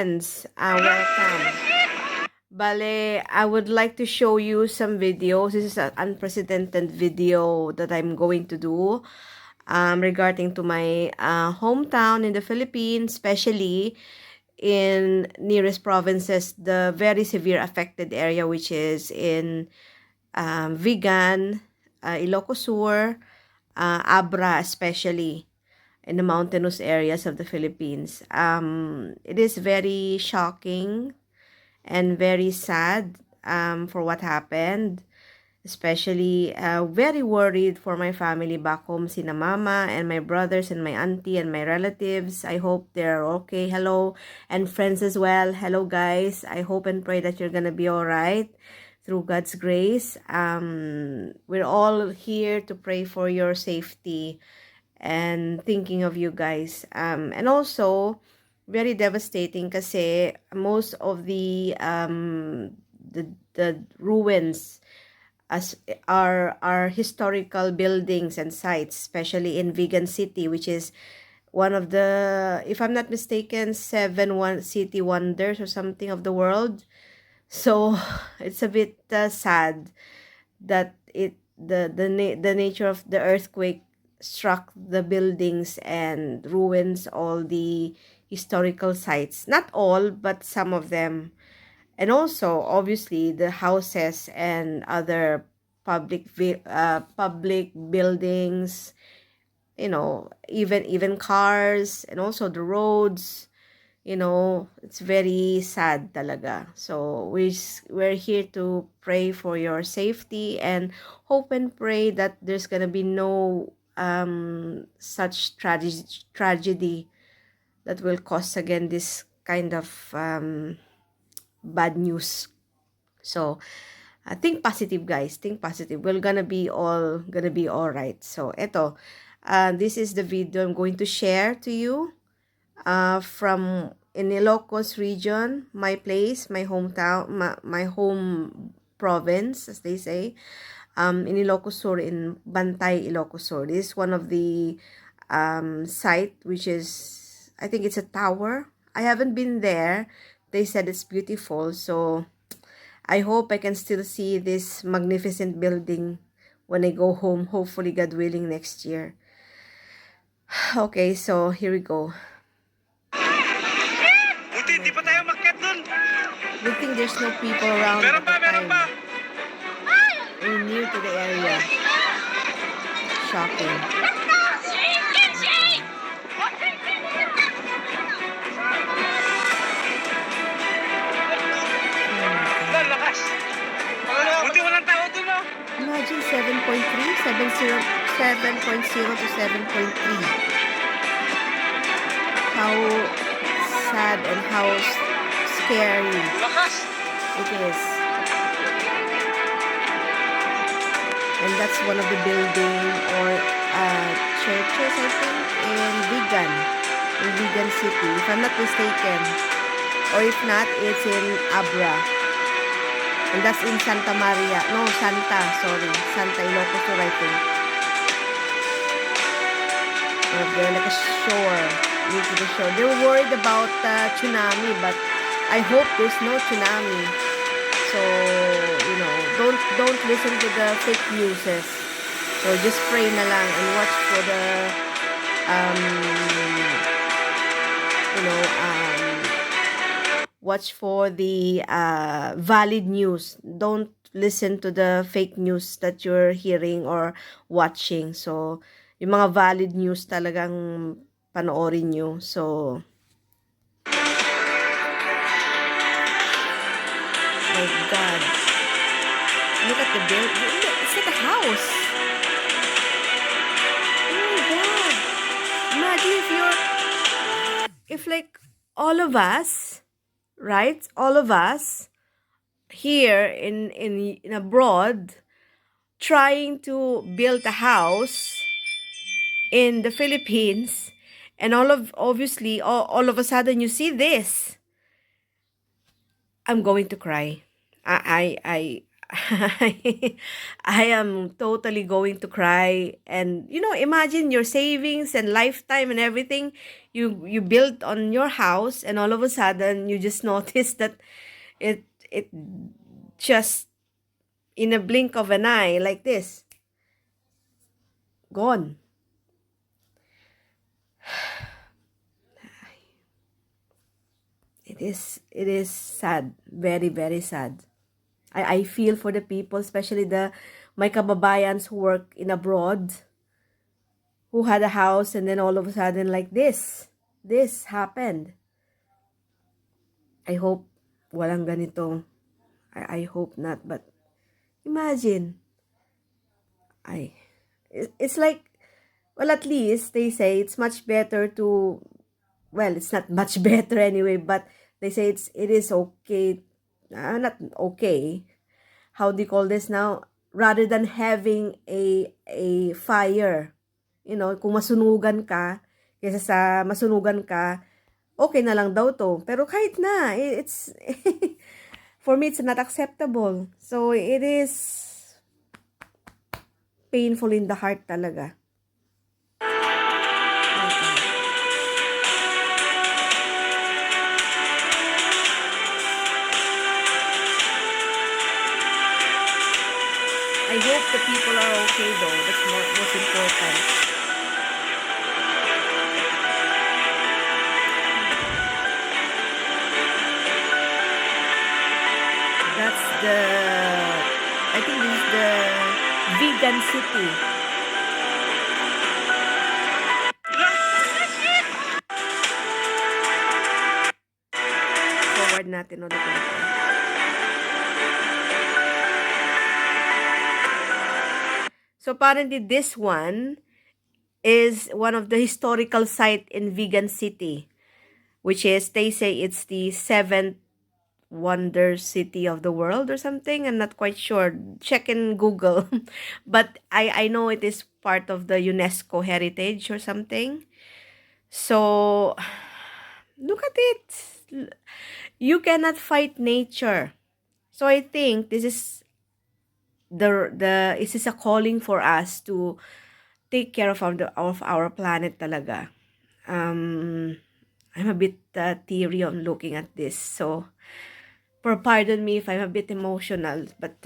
friends, welcome. Bale, I would like to show you some videos. This is an unprecedented video that I'm going to do regarding to my hometown in the Philippines, especially in nearest provinces, the very severe affected area, which is in Vigan, Ilocos Sur, Abra especially, in the mountainous areas of the Philippines. It is very shocking and very sad for what happened. Especially very worried for my family back home, sina mama and my brothers and my auntie and my relatives. I hope they're okay. Hello, and friends as well. Hello guys. I hope and pray that you're gonna be all right through God's grace. We're all here to pray for your safety and thinking of you guys. And also very devastating kasi most of the ruins as are historical buildings and sites, especially in Vigan City, which is one of the, if I'm not mistaken, city wonders or something of the world. So it's a bit sad that the nature of the earthquake struck the buildings and ruins all the historical sites. Not all, but some of them. And also, obviously, the houses and other public buildings, even cars, and also the roads. It's very sad talaga. So we're here to pray for your safety and hope and pray that there's gonna be no such tragedy that will cause again this kind of bad news. So think positive, guys. Think positive. We're gonna be all right. So this is the video I'm going to share to you from in Ilocos region, my place, my hometown, my home province, as they say, in Ilocos Sur, in Bantay, Ilocos Sur. This is one of the site, which is, I think it's a tower. I haven't been there. They said it's beautiful, so I hope I can still see this magnificent building when I go home, hopefully, God willing, next year. Okay, so here we go. Buti, di pa tayo makyat dun. Good thing there's no people around at the time. We're near to the area. Shocking. Lakas. Buti walang tao dun, no? Imagine 7.0 to 7.3. How sad and how scary Lakas. it is. And that's one of the building or churches, I think, in Vigan City, if I'm not mistaken. Or if not, it's in Abra. And that's in Santa Ilocos Sur, I think. They're like a shore, near to the shore. They're worried about tsunami, but I hope there's no tsunami. So, don't listen to the fake news. So just pray na lang and watch for the valid news. Don't listen to the fake news that you're hearing or watching. So yung mga valid news talagang panoorin nyo. So my God, look at the building. It's like a house. Oh my God, imagine if like all of us, right, all of us here in abroad trying to build a house in the Philippines, and all of a sudden you see this. I'm going to cry. I am totally going to cry. And imagine your savings and lifetime and everything you built on your house, and all of a sudden you just notice that it just in a blink of an eye, like this, gone. It is sad, very very sad. I feel for the people, especially the my kababayans who work in abroad, who had a house and then all of a sudden, like this happened. I hope walang ganito. I hope not, but imagine. I it's like, well, at least they say it's much better to, well, it's not much better anyway, but they say it is okay, not okay, how do you call this now, rather than having a fire, kung masunugan ka, kaysa sa masunugan ka, okay na lang daw to. Pero kahit na, it's for me it's not acceptable. So it is painful in the heart talaga. I hope the people are okay though. That's most important. That's I think this is the vegan city. Forward natin ulit ito. So apparently this one is one of the historical site in Vegan City, which is, they say it's the seventh wonder city of the world or something. I'm not quite sure. Check in Google. But I know it is part of the UNESCO heritage or something. So look at it. You cannot fight nature. So I think this is this is a calling for us to take care of our planet talaga. I'm a bit teary on looking at this, so pardon me if I'm a bit emotional, but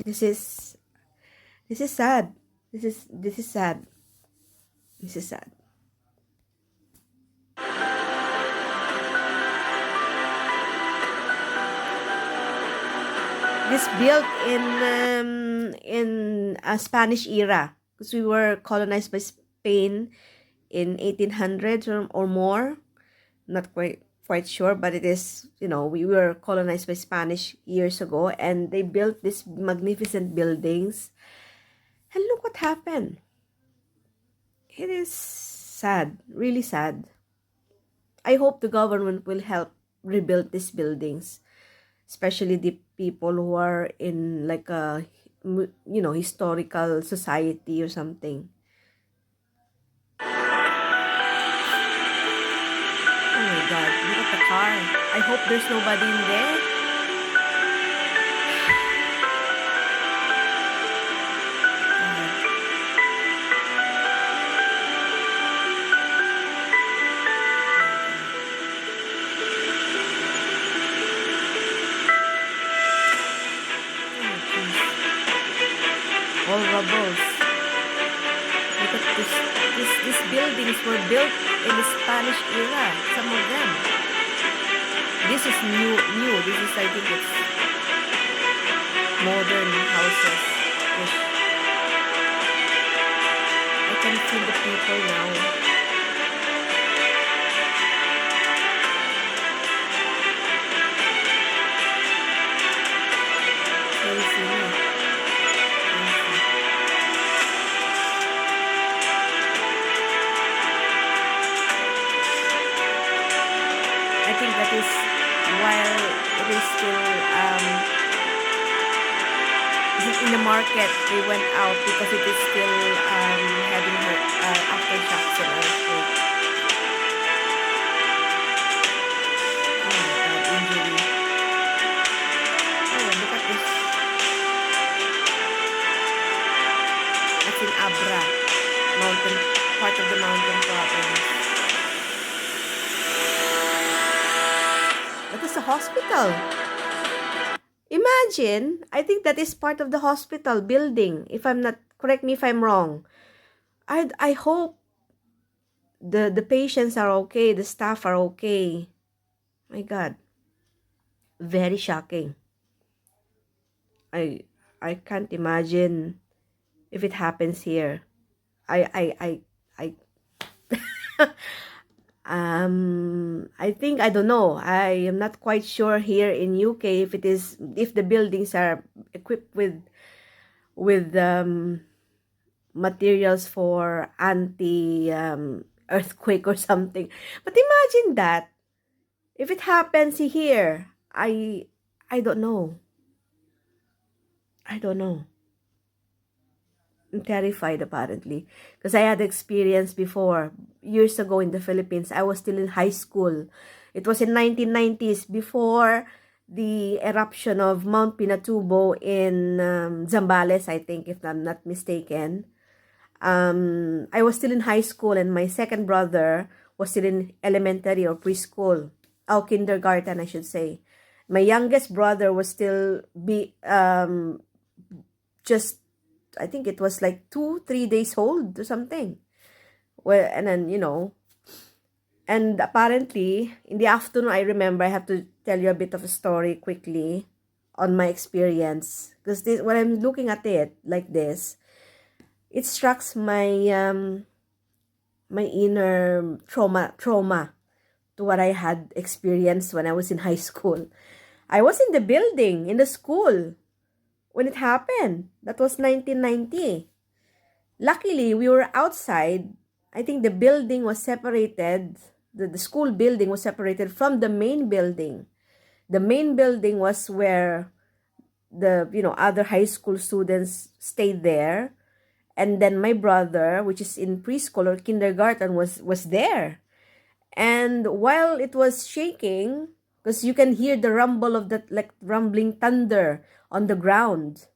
this is sad. This is sad. This is sad. This built in a Spanish era, because we were colonized by Spain in 1800s or more. Not quite sure, but it is, we were colonized by Spanish years ago, and they built these magnificent buildings, and look what happened. It is sad, really sad. I hope the government will help rebuild these buildings, especially the people who are in like a historical society or something. Oh my god, look at the car. I hope there's nobody in there. All rubbles. Look at this. These buildings were built in the Spanish era. Some of them. This is new. This is, I think it's modern houses. I can feel the people now. Crazy. I think that is while it is still in the market, they went out because it is still having aftershocks and earthquake. Oh my god, injury. Oh, look at this. in Abra, mountain, part of the mountain province. That is a hospital. Imagine, I think that is part of the hospital building. If I'm not, correct me if I'm wrong. I hope the patients are okay, the staff are okay. My God, very shocking. I I can't imagine if it happens here. I I think, I don't know. I am not quite sure here in UK if it is, if the buildings are equipped with materials for anti earthquake or something. But imagine that if it happens here. I don't know. I don't know. I'm terrified apparently because I had experience before years ago in the Philippines. I was still in high school. It was in 1990s, before the eruption of Mount Pinatubo in Zambales, I think, if I'm not mistaken. I was still in high school, and my second brother was still in elementary or preschool. Oh, kindergarten, I should say. My youngest brother was still just, I think it was like 2-3 days old or something. Well, and then, and apparently in the afternoon, I remember, I have to tell you a bit of a story quickly on my experience, because this, when I'm looking at it like this, it strikes my my inner trauma to what I had experienced when I was in high school. I was in the building, in the school, when it happened. That was 1990. Luckily, we were outside. I think the building was separated. The school building was separated from the main building. The main building was where the other high school students stayed there, and then my brother, which is in preschool or kindergarten, was there. And while it was shaking, because you can hear the rumble of that, like rumbling thunder on the ground,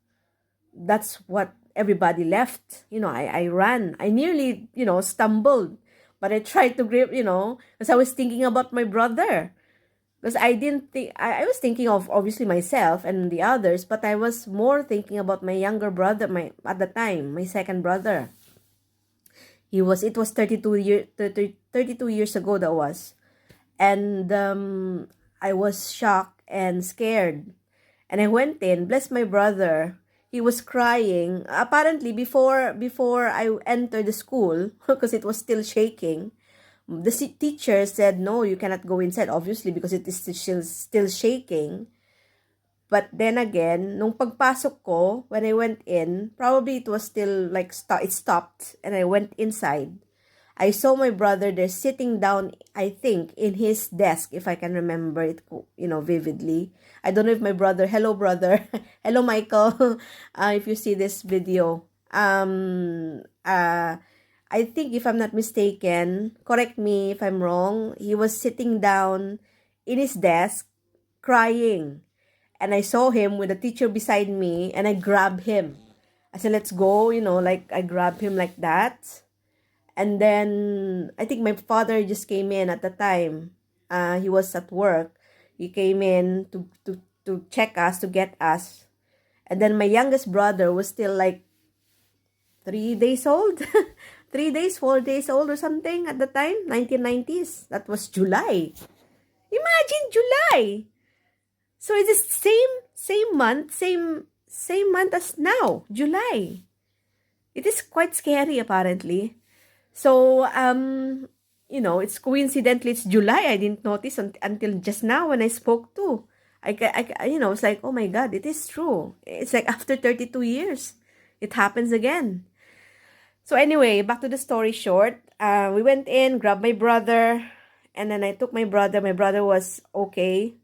that's what everybody left. I ran. I nearly, stumbled. But I tried to grip, because I was thinking about my brother. Because I didn't think, I was thinking of obviously myself and the others, but I was more thinking about my younger brother, at the time, my second brother. It was 32 years ago that was. And I was shocked and scared. And I went in, bless my brother. He was crying. Apparently, before I entered the school, because it was still shaking, the teacher said, no, you cannot go inside, obviously, because it is still shaking. But then again, nung pagpasok ko, when I went in, probably it was still like, it stopped, and I went inside. I saw my brother there sitting down, I think, in his desk, if I can remember it, vividly. I don't know if my brother, hello brother, hello Michael, if you see this video. I think, if I'm not mistaken, correct me if I'm wrong, he was sitting down in his desk, crying. And I saw him with the teacher beside me, and I grabbed him. I said, let's go, like I grabbed him like that. And then I think my father just came in at the time. He was at work. He came in to check us, to get us. And then my youngest brother was still like 3 days old. 3 days, 4 days old or something at the time. 1990s. That was July. Imagine July. So it's the same month, same month as now, July. It is quite scary apparently. So, it's coincidentally, it's July. I didn't notice until just now when I spoke to. It's like, oh my God, it is true. It's like after 32 years, it happens again. So anyway, back to the story short. We went in, grabbed my brother, and then I took my brother. My brother was okay.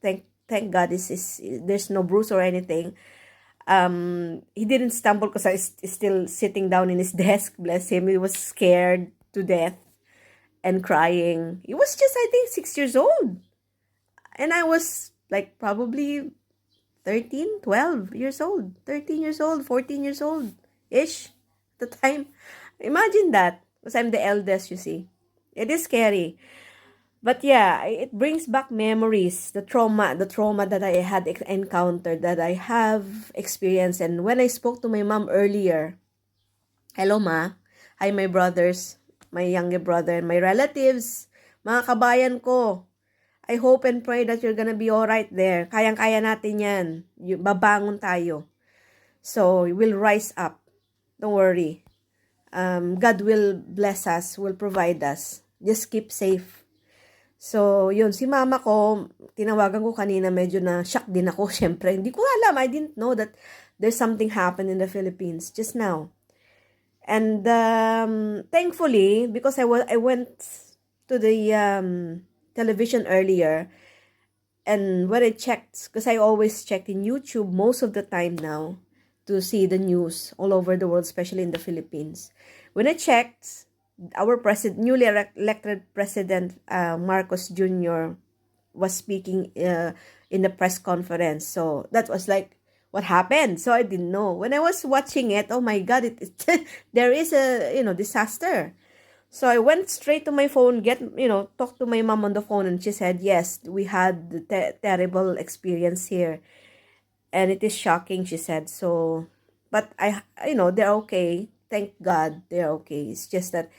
Thank God, there's no bruise or anything. He didn't stumble because I was still sitting down in his desk. Bless him. He was scared to death and crying. He was just, I think, 6 years old. And I was like probably 13, 12 years old, 13 years old, 14 years old ish the time. Imagine that, because I'm the eldest, you see. It is scary. But yeah, it brings back memories, the trauma that I had encountered, that I have experienced. And when I spoke to my mom earlier, hello ma, hi my brothers, my younger brother, and my relatives, mga kabayan ko, I hope and pray that you're gonna be alright there. Kayang-kaya natin yan. Babangon tayo. So, we'll rise up. Don't worry. God will bless us, will provide us. Just keep safe. So, yun, si mama ko, tinawagan ko kanina, medyo na shock din ako, syempre. Hindi ko alam, I didn't know that there's something happened in the Philippines just now. And thankfully, because I went to the television earlier, and when I checked, because I always check in YouTube most of the time now to see the news all over the world, especially in the Philippines. When I checked, our newly elected President Marcos Jr. was speaking in the press conference. So that was like, what happened? So I didn't know. When I was watching it, oh my God, there is a disaster. So I went straight to my phone, talk to my mom on the phone, and she said, yes, we had the terrible experience here. And it is shocking, she said. So, but they're okay. Thank God they're okay. It's just that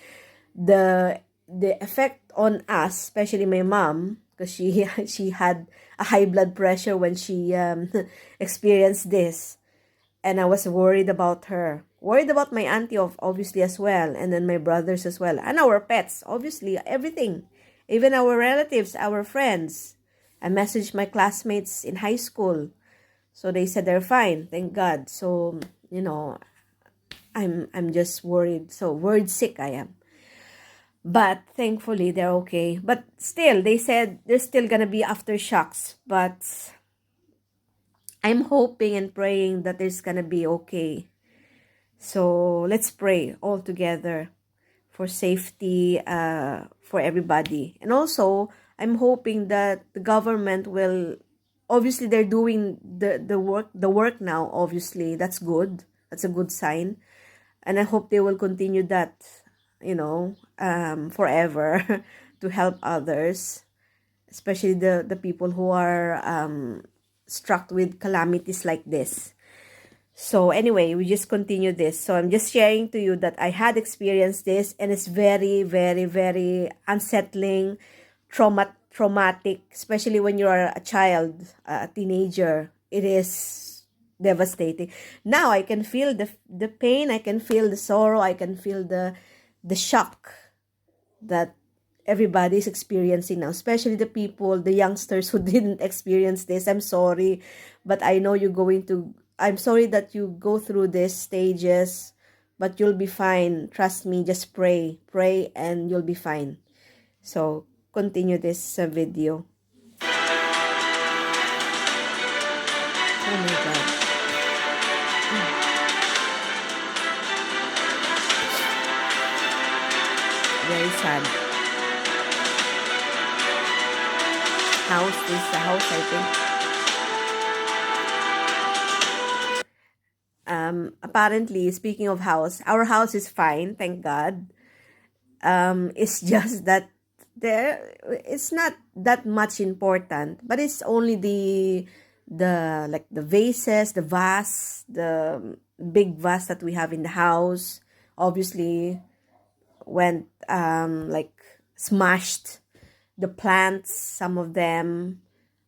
the effect on us, especially my mom, because she had a high blood pressure when she experienced this. And I was worried about her. Worried about my auntie, obviously, as well. And then my brothers as well. And our pets, obviously, everything. Even our relatives, our friends. I messaged my classmates in high school. So they said they're fine, thank God. So, I'm just worried. So worried sick I am. But thankfully, they're okay. But still, they said there's still gonna be aftershocks. But I'm hoping and praying that it's gonna be okay. So let's pray all together for safety for everybody. And also, I'm hoping that the government will, obviously they're doing the work now, obviously. That's good. That's a good sign. And I hope they will continue that, forever to help others, especially the people who are struck with calamities like this. So anyway, we just continue this. So I'm just sharing to you that I had experienced this, and it's very, very, very unsettling, traumatic, especially when you are a child, a teenager. It is devastating. Now I can feel the pain, I can feel the sorrow, I can feel the shock that everybody's experiencing now, especially the people, the youngsters who didn't experience this. I'm sorry, but I know I'm sorry that you go through these stages, but you'll be fine. Trust me, just pray, and you'll be fine. So, continue this video. Oh my God. Very sad. This is a house, I think. Apparently, speaking of house, our house is fine, thank God. It's just that it's not that much important, but it's only the vases, the vase, the big vase that we have in the house, obviously went smashed. The plants, some of them.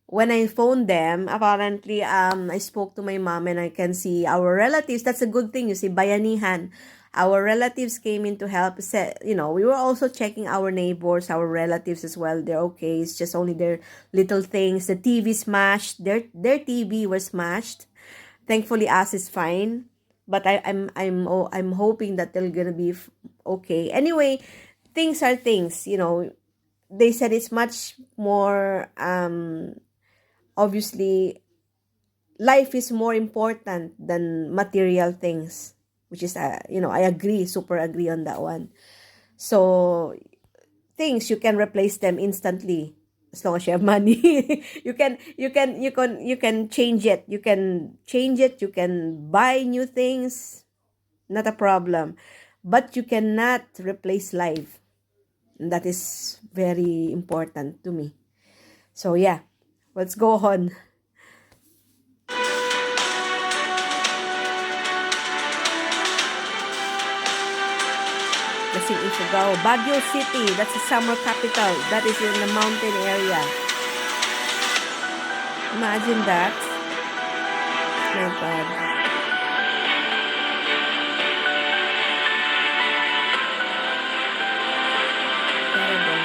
When I phoned them, apparently, I spoke to my mom, and I can see our relatives. That's a good thing, you see, bayanihan. Our relatives came in to help. We were also checking our neighbors, our relatives as well. They're okay. It's just only their little things. The TV smashed. Their TV was smashed. Thankfully, us is fine. But I'm hoping that they're gonna be okay. Anyway, things are things. They said it's much more, obviously, life is more important than material things, which is, I agree, super agree on that one. So, things, you can replace them instantly as long as you have money. you can change it. You can change it. You can buy new things. not a problem. But you cannot replace life. And that is very important to me. So yeah, let's go on. Lasing Ifugao, Baguio City, that's the summer capital. That is in the mountain area. Imagine that. My God. Terrible.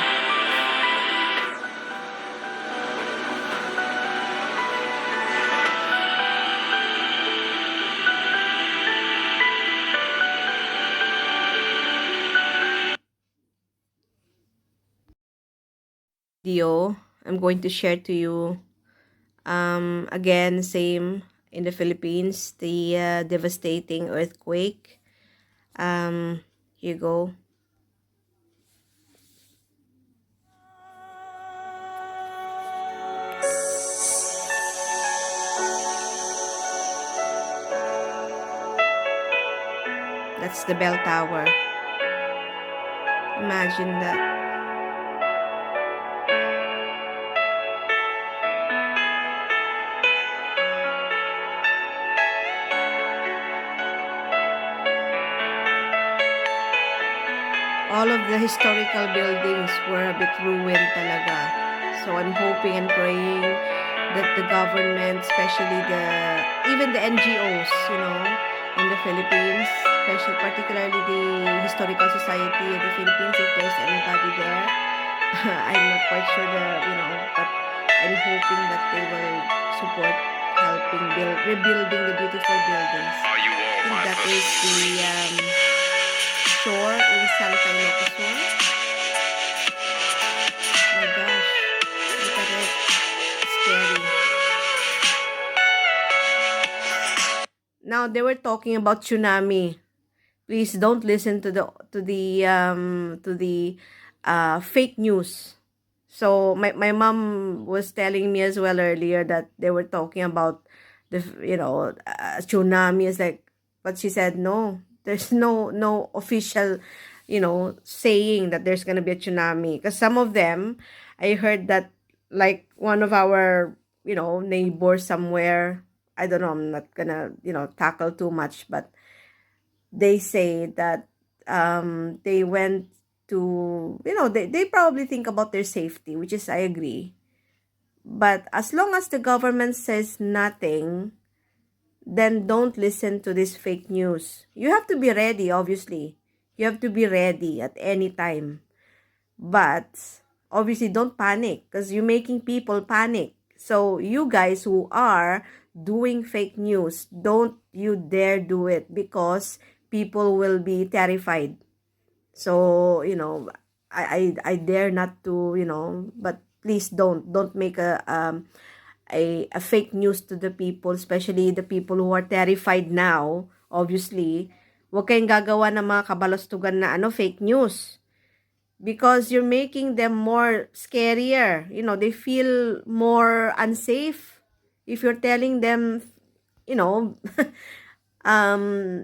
Video I'm going to share to you. Again, same in the Philippines, the devastating earthquake. Here you go. That's the bell tower. Imagine that. All of the historical buildings were a bit ruined talaga. So I'm hoping and praying that the government, especially even the NGOs, in the Philippines, particularly the Historical Society of the Philippines, if there's anybody there, I'm not quite sure but I'm hoping that they will support helping rebuilding the beautiful buildings. I think that is the shore in Santa Ilocos. My gosh, look at it. Scary. Now they were talking about tsunami. Please don't listen to the fake news. So my mom was telling me as well earlier that they were talking about the tsunami is like, but she said no, there's no official saying that there's gonna be a tsunami, because some of them I heard that, like one of our neighbors somewhere, I don't know, I'm not gonna tackle too much, but they say that they went to they probably think about their safety, which is I agree. But as long as the government says nothing, then don't listen to this fake news. You have to be ready, obviously. You have to be ready at any time. But obviously don't panic, because you're making people panic. So you guys who are doing fake news, don't you dare do it, because people will be terrified. So, I dare not to, but please don't make a fake news to the people, especially the people who are terrified now, obviously. Huwag kayong gagawa ng mga kabalastugan na fake news, because you're making them more scarier. They feel more unsafe if you're telling them,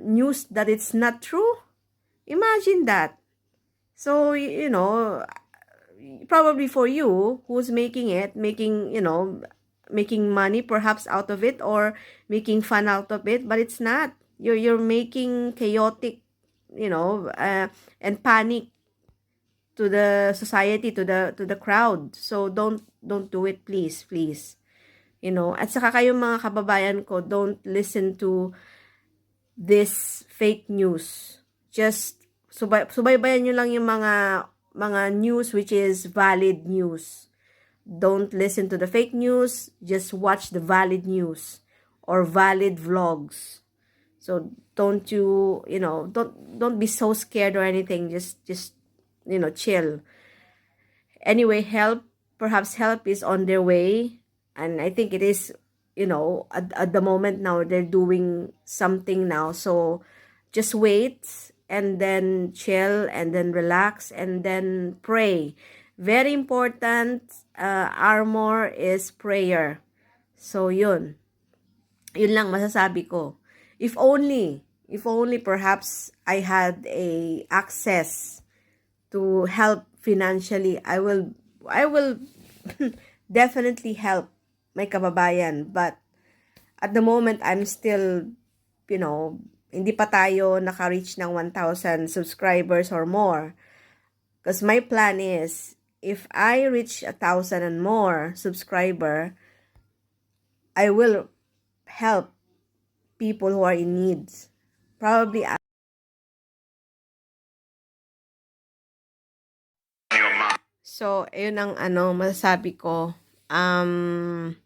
news that it's not true. Imagine that. So, probably for you who's making it, making money perhaps out of it, or making fun out of it, but it's not. You're making chaotic, and panic to the society, to the crowd. So don't do it, please. At saka kayong mga kababayan ko, don't listen to this fake news. Just subaybayan nyo lang yung mga news which is valid news. Don't listen to the fake news. Just watch the valid news or valid vlogs. So don't don't be so scared or anything. Just chill. Anyway, perhaps help is on their way, and I think it is, at the moment now they're doing something now. So just wait, and then chill, and then relax, and then pray. Very important armor is prayer. So yun lang masasabi ko. If only If only perhaps I had a access to help financially, I will definitely help my kababayan. But at the moment, I'm still, hindi pa tayo naka-reach ng 1,000 subscribers or more. Because my plan is, if I reach 1,000 and more subscriber, I will help people who are in needs. Probably. So, ayun ang masasabi ko. I'm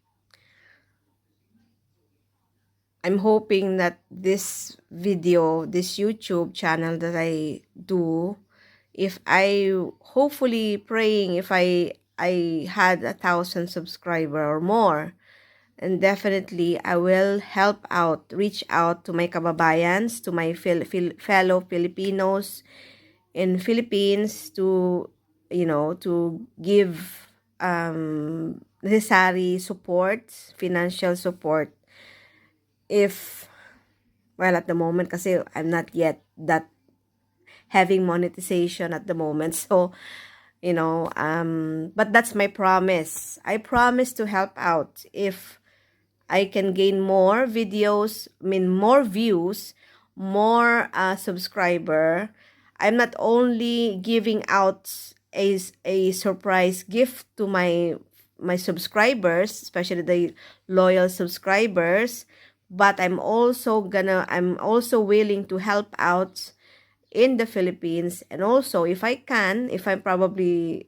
hoping that this video, this YouTube channel that I do, if I, hopefully praying, if I had 1,000 subscriber or more, and definitely I will help out, reach out to my kababayans, to my fellow Filipinos in Philippines, to, to give necessary support, financial support. If, well, at the moment, kasi I'm not yet that having monetization at the moment. So, but that's my promise. I promise to help out if I can gain more videos, more views, more subscriber. I'm not only giving out a surprise gift to my subscribers, especially the loyal subscribers, but I'm also willing to help out in the Philippines. And also, if I'm probably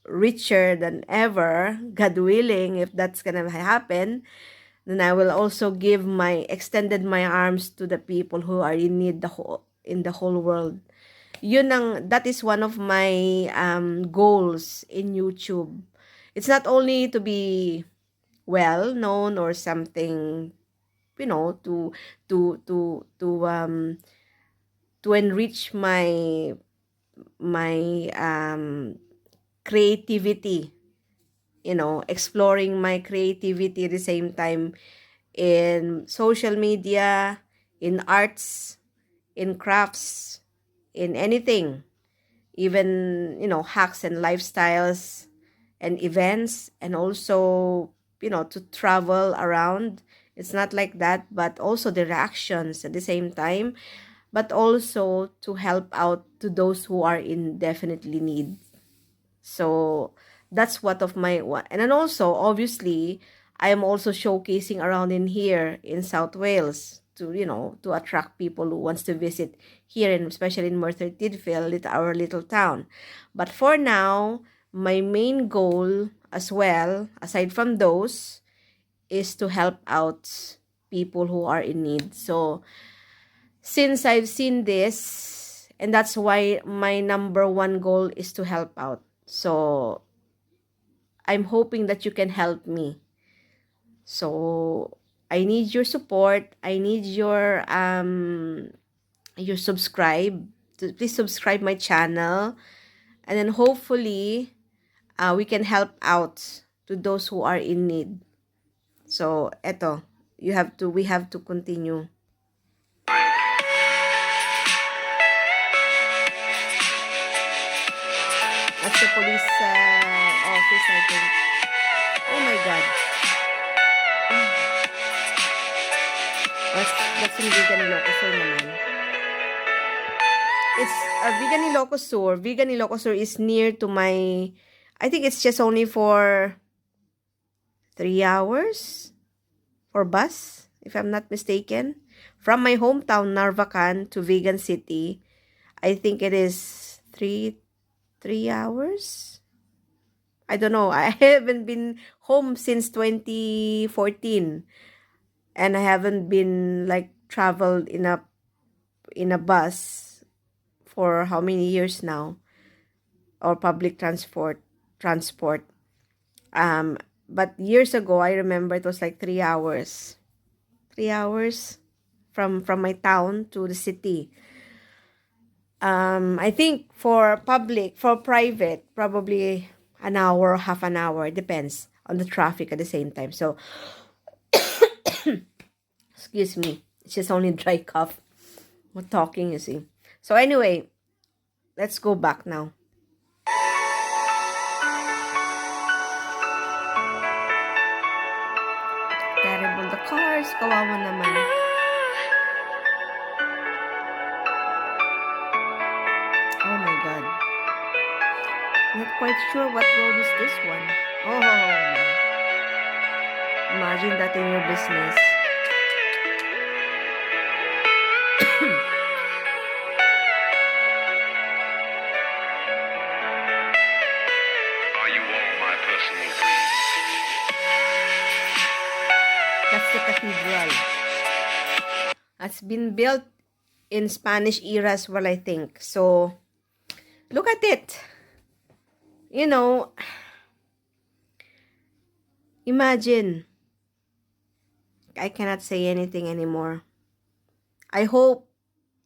richer than ever, God willing, if that's gonna happen, then I will also extended my arms to the people who are in need in the whole world. That is one of my goals in YouTube. It's not only to be well known or something, to enrich my creativity, exploring my creativity at the same time in social media, in arts, in crafts, in anything, even, hacks and lifestyles and events, and also, to travel around. It's not like that, but also the reactions at the same time, but also to help out to those who are in definitely need. So that's what of my one. And then also, obviously, I am also showcasing around in here in South Wales to, to attract people who wants to visit here, and especially in Merthyr Tydfil, our little town. But for now, my main goal as well, aside from those, is to help out people who are in need. So since I've seen this, and that's why my number one goal is to help out. So I'm hoping that you can help me. So I need your support. I need your subscribe. Please subscribe my channel, and then hopefully we can help out to those who are in need. So eto, we have to continue. That's the police office, I think. Oh my God. That's in Vegan Ilocos naman. It's Vegan Ilocos. Vegan Ilocos is near to my, I think it's just only for 3 hours for bus, if I'm not mistaken. From my hometown, Narvacan, to Vegan City, I think it is 3 hours. I don't know. I haven't been home since 2014. And I haven't been like traveled in a bus for how many years now, or public transport. But years ago, I remember it was like 3 hours. 3 hours from my town to the city. I think for private, probably an hour, half an hour, depends on the traffic at the same time. So excuse me, it's just only dry cough. We're talking, you see. So anyway, let's go back now. Terrible the cars. Kawawa naman. Oh my God. Not quite sure what road is this one. Oh my. Imagine that in your business. Are you all my personal dreams? That's the cathedral. It's been built in Spanish era as well, I think. So, look at it. You know, imagine. I cannot say anything anymore. I hope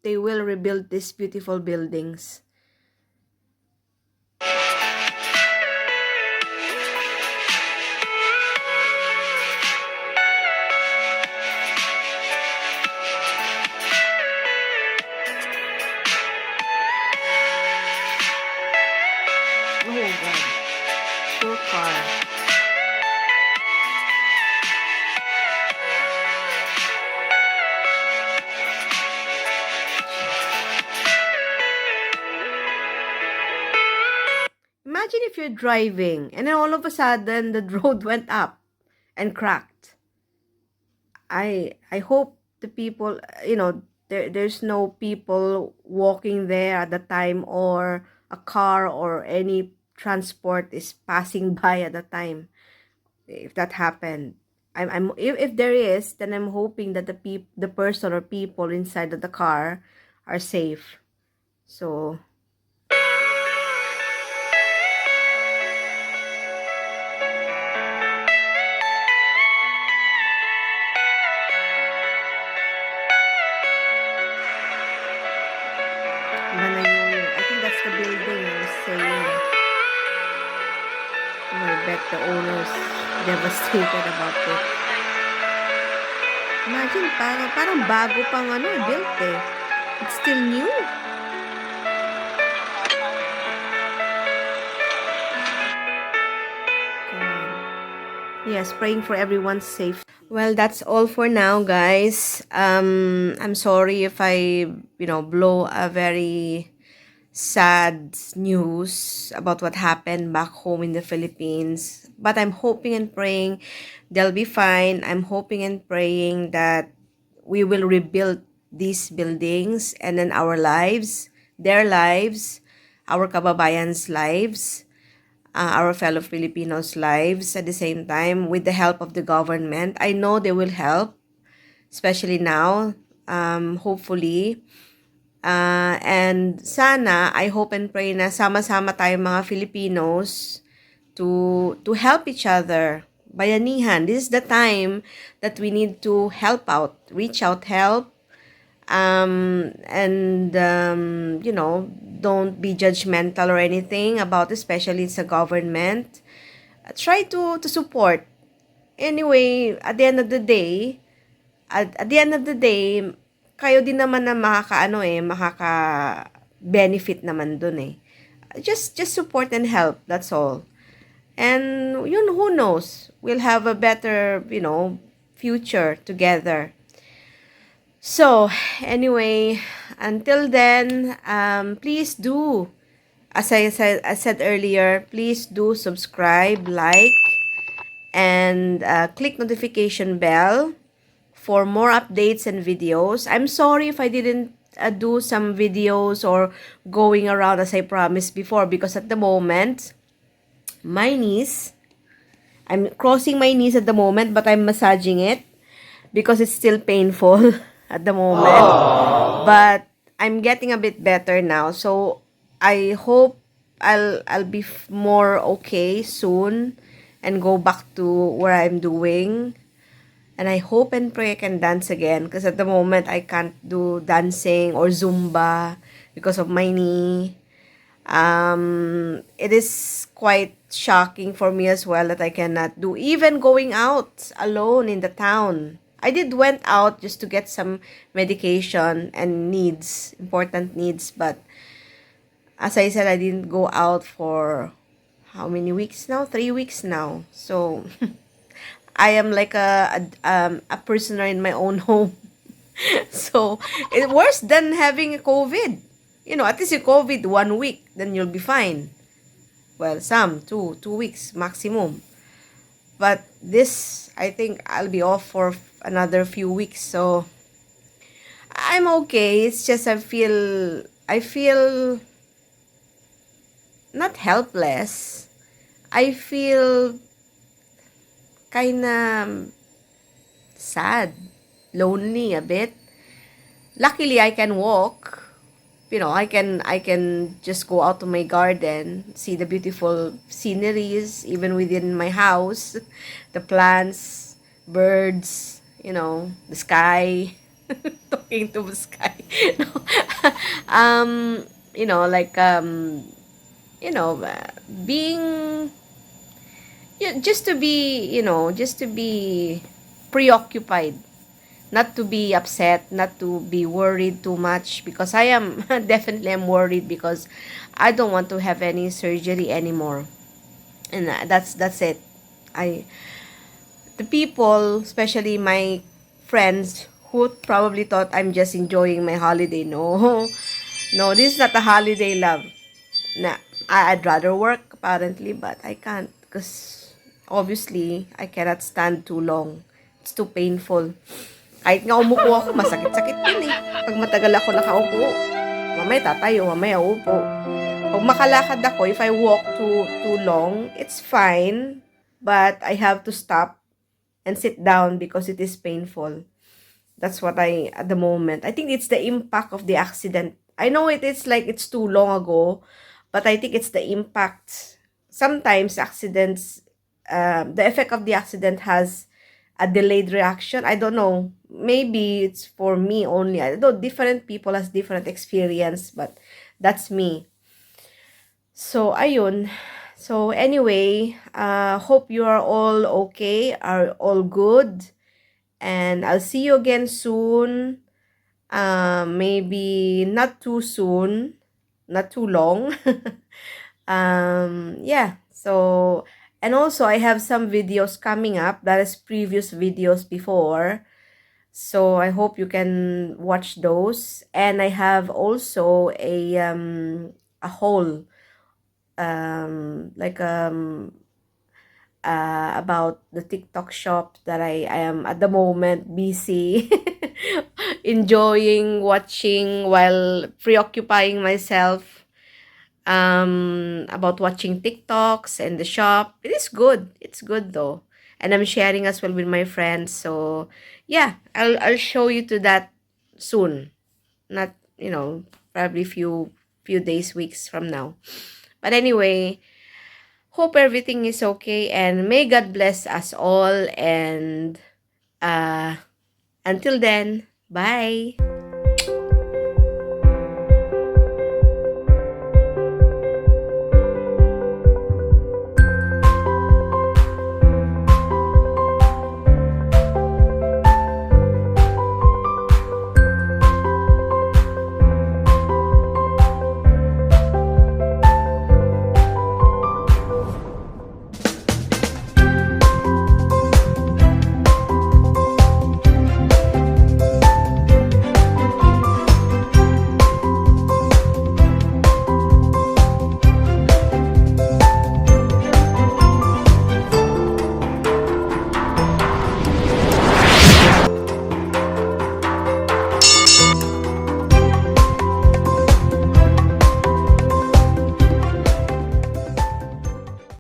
they will rebuild these beautiful buildings. Oh God. Poor car. Imagine if you're driving and then all of a sudden the road went up and cracked. I hope the people, there's no people walking there at the time, or a car or any transport is passing by at the time. If that happened, if there is, then I'm hoping that the person or people inside of the car are safe. So Banayoyo, I think that's the building I was saying. I bet the owners devastated about it. Imagine, parang bago pang built eh. It's still new. Yes, praying for everyone's safety. Well, that's all for now, guys. I'm sorry if I, blow a very sad news about what happened back home in the Philippines. But I'm hoping and praying they'll be fine. I'm hoping and praying that we will rebuild these buildings, and then our lives, their lives, our kababayans' lives, our fellow Filipinos' lives at the same time, with the help of the government. I know they will help, especially now, hopefully. And sana, I hope and pray na sama-sama tayong mga Filipinos to help each other. Bayanihan, this is the time that we need to help out, reach out, help, and don't be judgmental or anything about, especially it's a government. Try to support. Anyway, at the end of the day, kayo din naman na makaka-benefit naman dun eh. Just support and help, that's all. And who knows, we'll have a better, future together. So, anyway, until then, please do, as I said earlier, please do subscribe, like, and click notification bell for more updates and videos. I'm sorry if I didn't do some videos or going around as I promised before, because at the moment, my knees, I'm crossing my knees at the moment, but I'm massaging it because it's still painful at the moment. Aww. But I'm getting a bit better now. So I hope I'll be more okay soon and go back to where I'm doing. And I hope and pray I can dance again, because at the moment I can't do dancing or Zumba because of my knee. It is quite shocking for me as well that I cannot do even going out alone in the town I did went out just to get some medication and needs, important needs, but as I said, I didn't go out for how many weeks now? 3 weeks now. So I am like a prisoner in my own home. So it's worse than having a COVID. You know, at least you COVID 1 week, then you'll be fine. Well, some 2 weeks maximum. But this, I think I'll be off for another few weeks. So I'm okay. It's just I feel not helpless. I feel kind of sad, lonely a bit. Luckily, I can walk. You know, I can just go out to my garden, see the beautiful sceneries even within my house, the plants, birds, you know, the sky. Talking to the sky. No. um, you know, like being yeah, just to be preoccupied, not to be upset, not to be worried too much, because I am definitely am worried because I don't want to have any surgery anymore. And that's it. I The people, especially my friends who probably thought I'm just enjoying my holiday. No. No, this is not a holiday, love. Na I'd rather work apparently, but I can't because obviously I cannot stand too long. It's too painful. Kahit nga umupo ako, masakit-sakit din eh. Pag matagal ako nakaupo, mamaya tatayo, mamaya upo. Pag makalakad ako, if I walk too long, it's fine. But I have to stop and sit down because it is painful. That's what at the moment. I think it's the impact of the accident. I know it is like it's too long ago, but I think it's the impact. Sometimes accidents, the effect of the accident has a delayed reaction. I don't know. Maybe it's for me only. I don't know. Different people has different experience, but that's me. So, ayun. So, anyway, hope you are all okay, are all good. And I'll see you again soon. Maybe not too soon, not too long. Yeah. So, and also I have some videos coming up that is previous videos before. So I hope you can watch those. And I have also a whole like about the TikTok shop that I am at the moment busy enjoying watching while preoccupying myself about watching TikToks and the shop. It is good. It's good though. And I'm sharing as well with my friends. So yeah, I'll show you to that soon. Not, probably few days, weeks from now. But anyway, hope everything is okay and may God bless us all, and until then, bye.